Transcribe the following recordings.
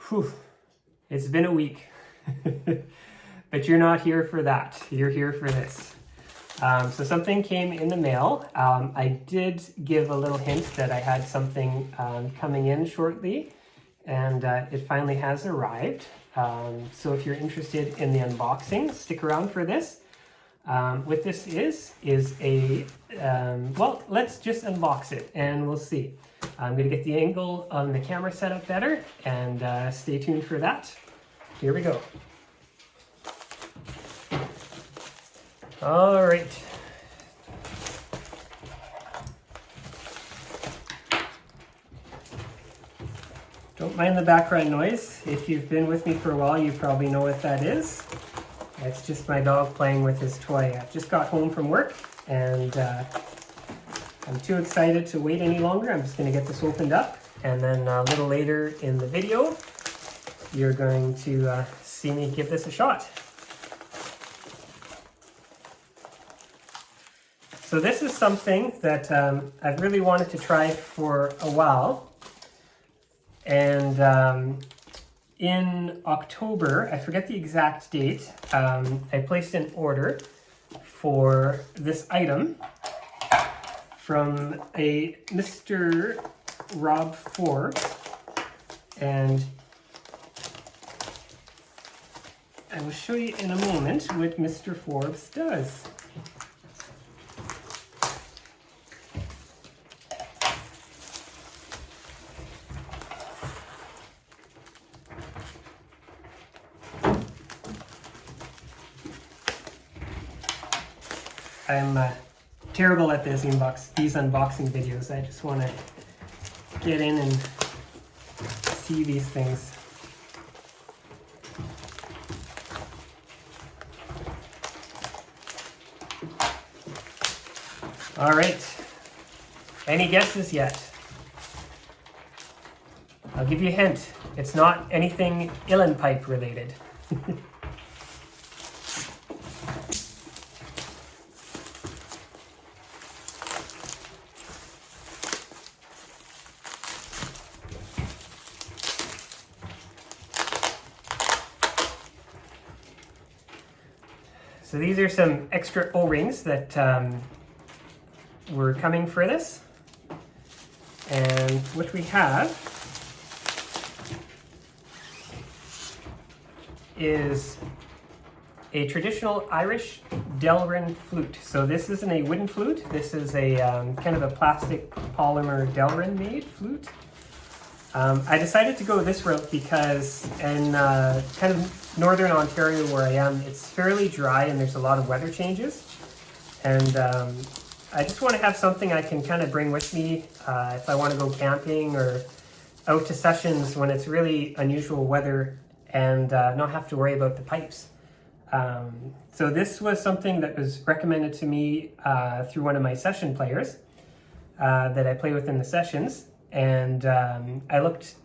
Whew, it's been a week, but you're not here for that. You're here for this. So something came in the mail. I did give a little hint that I had something coming in shortly, and it finally has arrived. So if you're interested in the unboxing, stick around for this. What this is a, well, let's just unbox it and we'll see. I'm going to get the angle on the camera set up better, and stay tuned for that. Here we go. All right. Don't mind the background noise. If you've been with me for a while, you probably know what that is. It's just my dog playing with his toy. I just got home from work, and I'm too excited to wait any longer. I'm just going to get this opened up, and then a little later in the video, you're going to see me give this a shot. So this is something that I've really wanted to try for a while, and in October, I forget the exact date, I placed an order for this item from a Mr. Rob Forbes, and I will show you in a moment what Mr. Forbes does. I'm terrible at these unboxing videos. I just want to get in and see these things. All right. Any guesses yet? I'll give you a hint. It's not anything uilleann pipe related. So these are some extra O-rings that were coming for this. And what we have is a traditional Irish Delrin flute. So this isn't a wooden flute. This is a kind of a plastic polymer Delrin made flute. I decided to go this route because in kind of northern Ontario where I am, it's fairly dry and there's a lot of weather changes. And I just want to have something I can kind of bring with me if I want to go camping or out to sessions when it's really unusual weather, and not have to worry about the pipes. So this was something that was recommended to me through one of my session players that I play with in the sessions. And I looked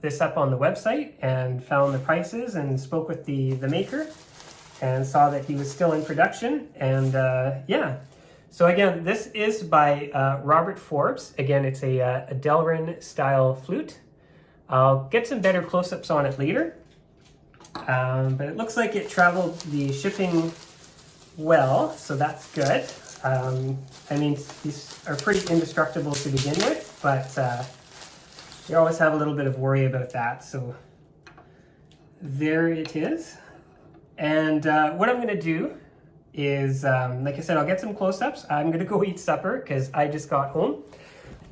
this up on the website and found the prices and spoke with the maker and saw that he was still in production. And yeah, so again, this is by Robert Forbes. Again, it's a Delrin style flute. I'll get some better close-ups on it later. But it looks like it traveled the shipping well, so that's good. I mean, these are pretty indestructible to begin with, but you always have a little bit of worry about that. So there it is. And what I'm going to do is, like I said, I'll get some close-ups. I'm going to go eat supper because I just got home.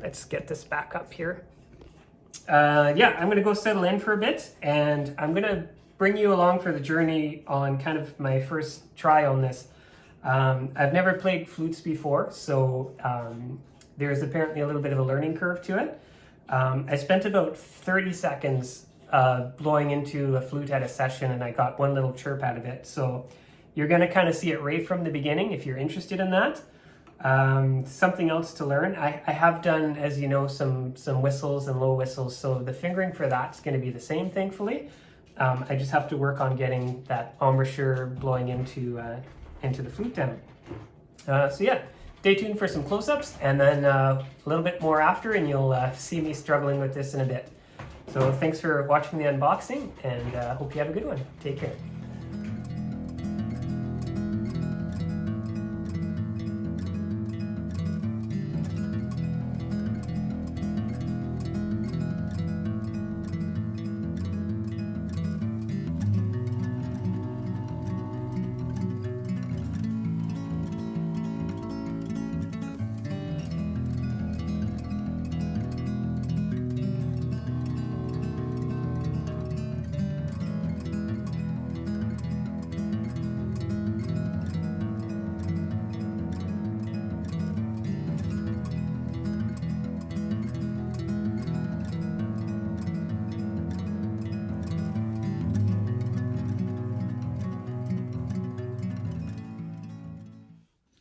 Let's get this back up here. Yeah, I'm going to go settle in for a bit, and I'm going to bring you along for the journey on kind of my first try on this. I've never played flutes before, so there's apparently a little bit of a learning curve to it. I spent about 30 seconds blowing into a flute at a session, and I got one little chirp out of it. So you're going to kind of see it right from the beginning if you're interested in that. Something else to learn. I have done, as you know, some whistles and low whistles, so the fingering for that's going to be the same, thankfully. I just have to work on getting that embouchure blowing into the flute down. So yeah, stay tuned for some close-ups, and then a little bit more after, and you'll see me struggling with this in a bit. So thanks for watching the unboxing, and hope you have a good one. Take care.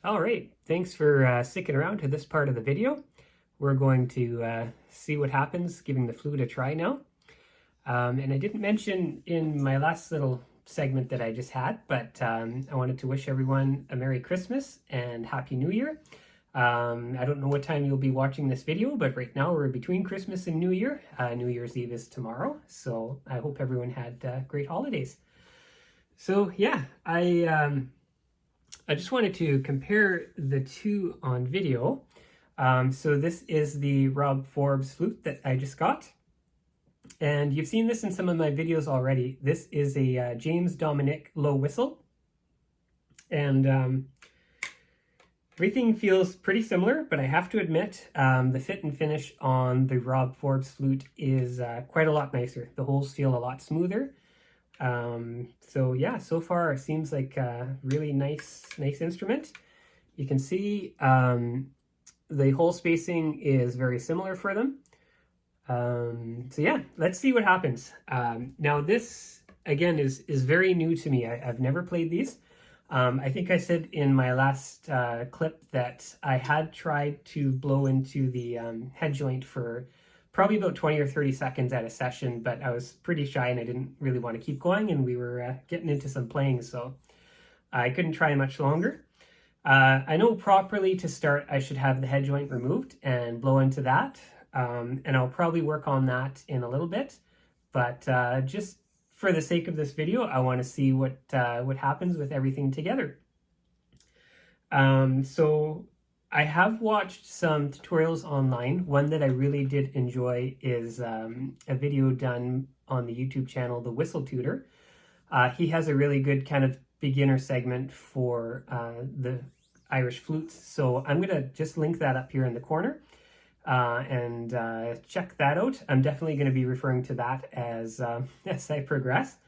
All right, thanks for sticking around to this part of the video. We're going to see what happens giving the flute a try now. And I didn't mention in my last little segment that I just had, but I wanted to wish everyone a Merry Christmas and Happy New Year. I don't know what time you'll be watching this video, but right now we're between Christmas and New Year. New Year's Eve is tomorrow, so I hope everyone had great holidays. So yeah, I just wanted to compare the two on video. So this is the Rob Forbes flute that I just got. And you've seen this in some of my videos already. This is a James Dominic low whistle. And everything feels pretty similar, but I have to admit the fit and finish on the Rob Forbes flute is quite a lot nicer. The holes feel a lot smoother. So yeah, so far it seems like a really nice instrument. You can see the hole spacing is very similar for them. So yeah, let's see what happens. Now this again is very new to me. I've never played these. I think I said in my last clip that I had tried to blow into the head joint for probably about 20 or 30 seconds at a session, but I was pretty shy and I didn't really want to keep going, and we were getting into some playing, so I couldn't try much longer. I know properly to start I should have the head joint removed and blow into that, and I'll probably work on that in a little bit, but just for the sake of this video, I want to see what happens with everything together. So I have watched some tutorials online. One that I really did enjoy is a video done on the YouTube channel, The Whistle Tutor. He has a really good kind of beginner segment for the Irish flutes. So I'm going to just link that up here in the corner and check that out. I'm definitely going to be referring to that as I progress.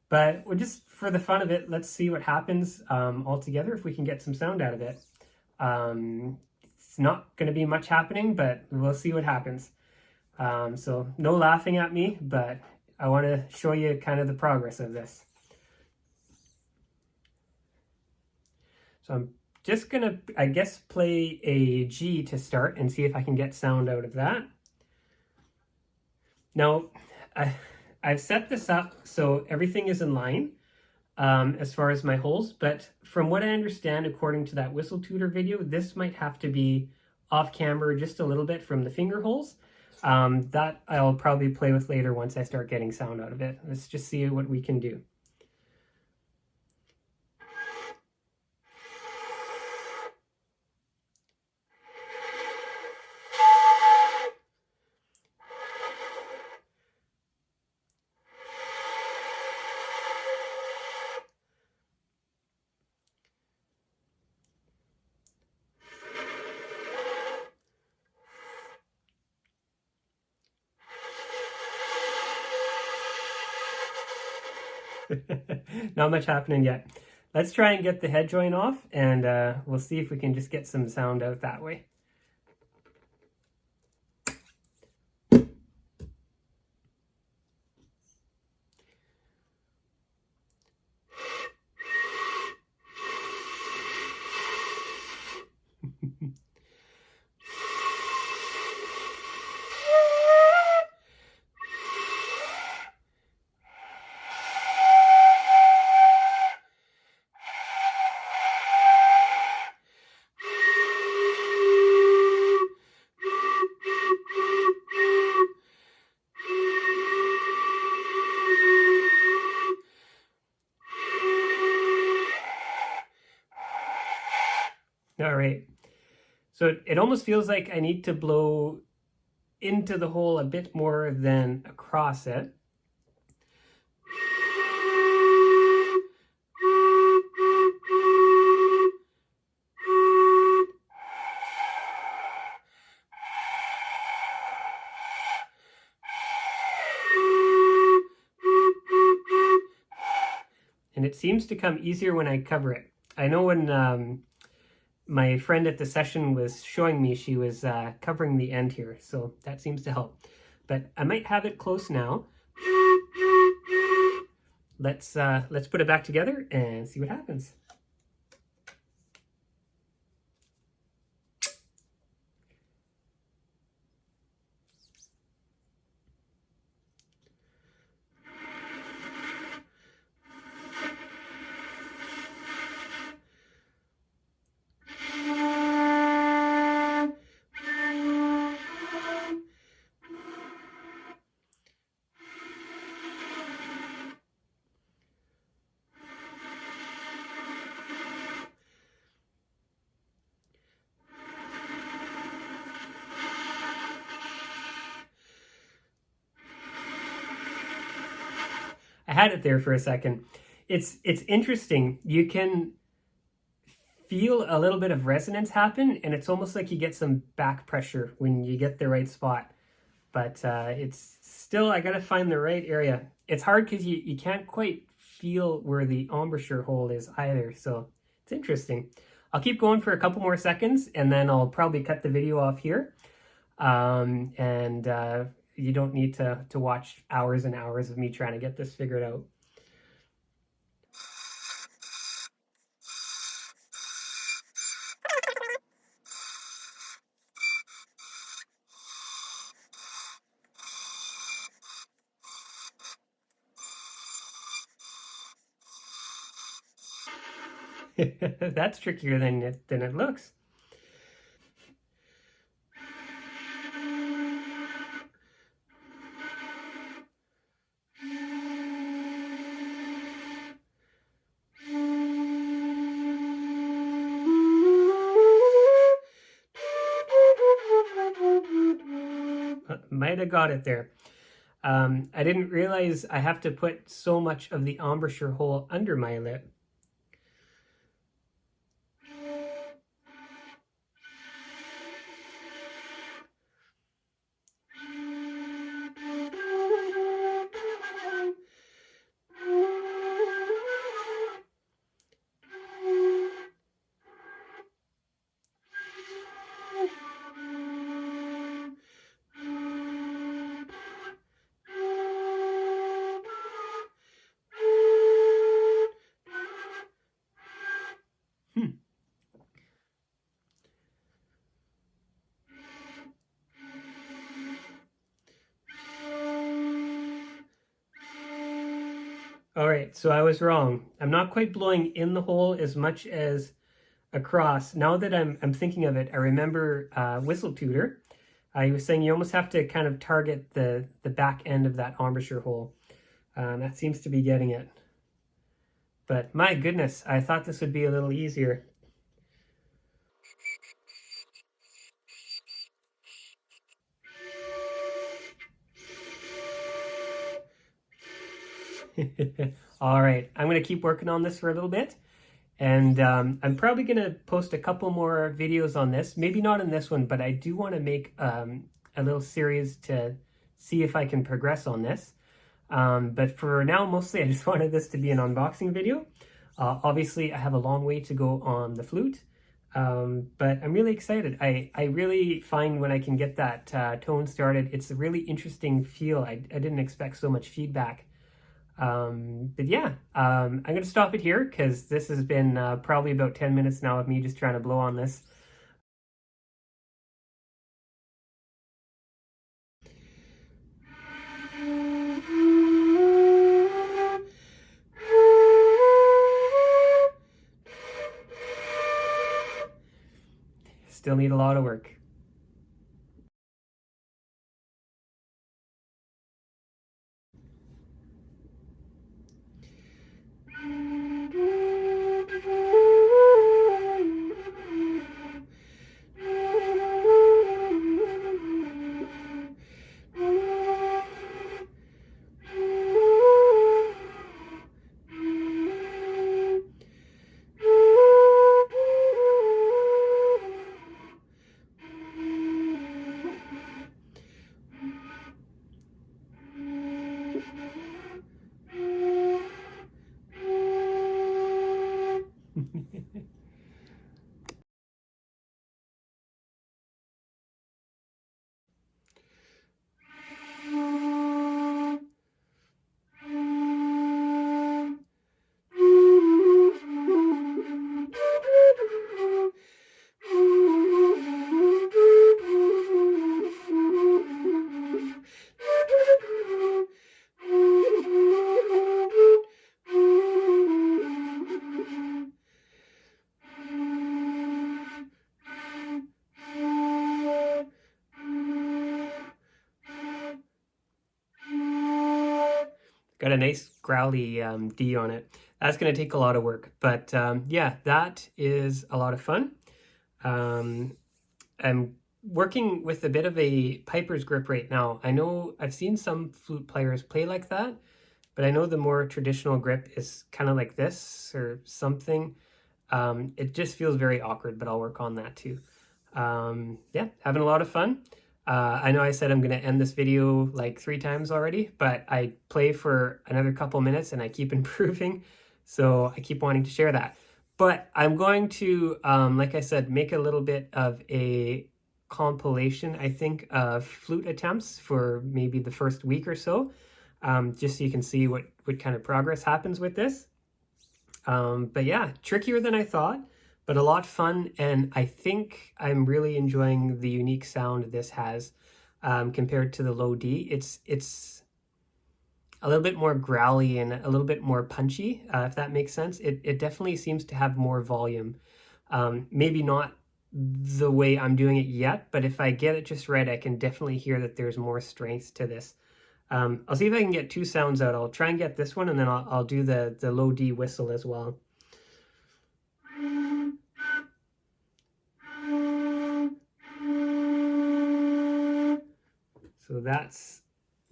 But we're just, for the fun of it, let's see what happens all together, if we can get some sound out of it. It's not going to be much happening, but we'll see what happens. So no laughing at me, but I want to show you kind of the progress of this. So I'm just going to, I guess, play a G to start and see if I can get sound out of that. Now, I've set this up so everything is in line. As far as my holes, but from what I understand, according to that Whistle Tutor video, this might have to be off camera just a little bit from the finger holes. That I'll probably play with later once I start getting sound out of it. Let's just see what we can do. Not much happening yet. Let's try and get the head joint off, and we'll see if we can just get some sound out that way. So it almost feels like I need to blow into the hole a bit more than across it. And it seems to come easier when I cover it. I know when my friend at the session was showing me, she was covering the end here, so that seems to help. But I might have it close now. Let's put it back together and see what happens. I had it there for a second. It's interesting. You can feel a little bit of resonance happen, and it's almost like you get some back pressure when you get the right spot. But it's still, I gotta find the right area. It's hard because you can't quite feel where the embouchure hole is either, so it's interesting. I'll keep going for a couple more seconds, and then I'll probably cut the video off here. And you don't need to watch hours and hours of me trying to get this figured out. That's trickier than it looks. Might have got it there. I didn't realize I have to put so much of the embouchure hole under my lip. Hmm. All right, so I was wrong. I'm not quite blowing in the hole as much as across. Now that I'm thinking of it, I remember Whistle Tutor. He was saying you almost have to kind of target the back end of that embouchure hole. That seems to be getting it. But my goodness, I thought this would be a little easier. All right, I'm going to keep working on this for a little bit. And I'm probably going to post a couple more videos on this. Maybe not in this one, but I do want to make a little series to see if I can progress on this. But for now, mostly I just wanted this to be an unboxing video. Obviously, I have a long way to go on the flute. But I'm really excited. I really find when I can get that tone started, it's a really interesting feel. I didn't expect so much feedback. But yeah, I'm going to stop it here because this has been probably about 10 minutes now of me just trying to blow on this. Still need a lot of work. got a nice growly D on it. That's going to take a lot of work, but yeah, that is a lot of fun. I'm working with a bit of a piper's grip right now. I know I've seen some flute players play like that, but I know the more traditional grip is kind of like this or something. It just feels very awkward, but I'll work on that too. Yeah, having a lot of fun. I know I said I'm going to end this video like 3 times already, but I play for another couple minutes and I keep improving. So I keep wanting to share that. But I'm going to, like I said, make a little bit of a compilation, I think, of flute attempts for maybe the first week or so, just so you can see what kind of progress happens with this. But yeah, trickier than I thought, but a lot fun, and I think I'm really enjoying the unique sound this has compared to the low D. It's a little bit more growly and a little bit more punchy, if that makes sense. It definitely seems to have more volume. Maybe not the way I'm doing it yet, but if I get it just right, I can definitely hear that there's more strength to this. I'll see if I can get 2 sounds out. I'll try and get this one, and then I'll do the low D whistle as well. So that's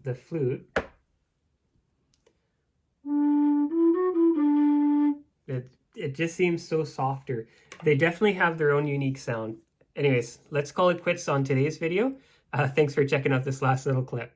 the flute. It just seems so softer. They definitely have their own unique sound. Anyways, let's call it quits on today's video. Thanks for checking out this last little clip.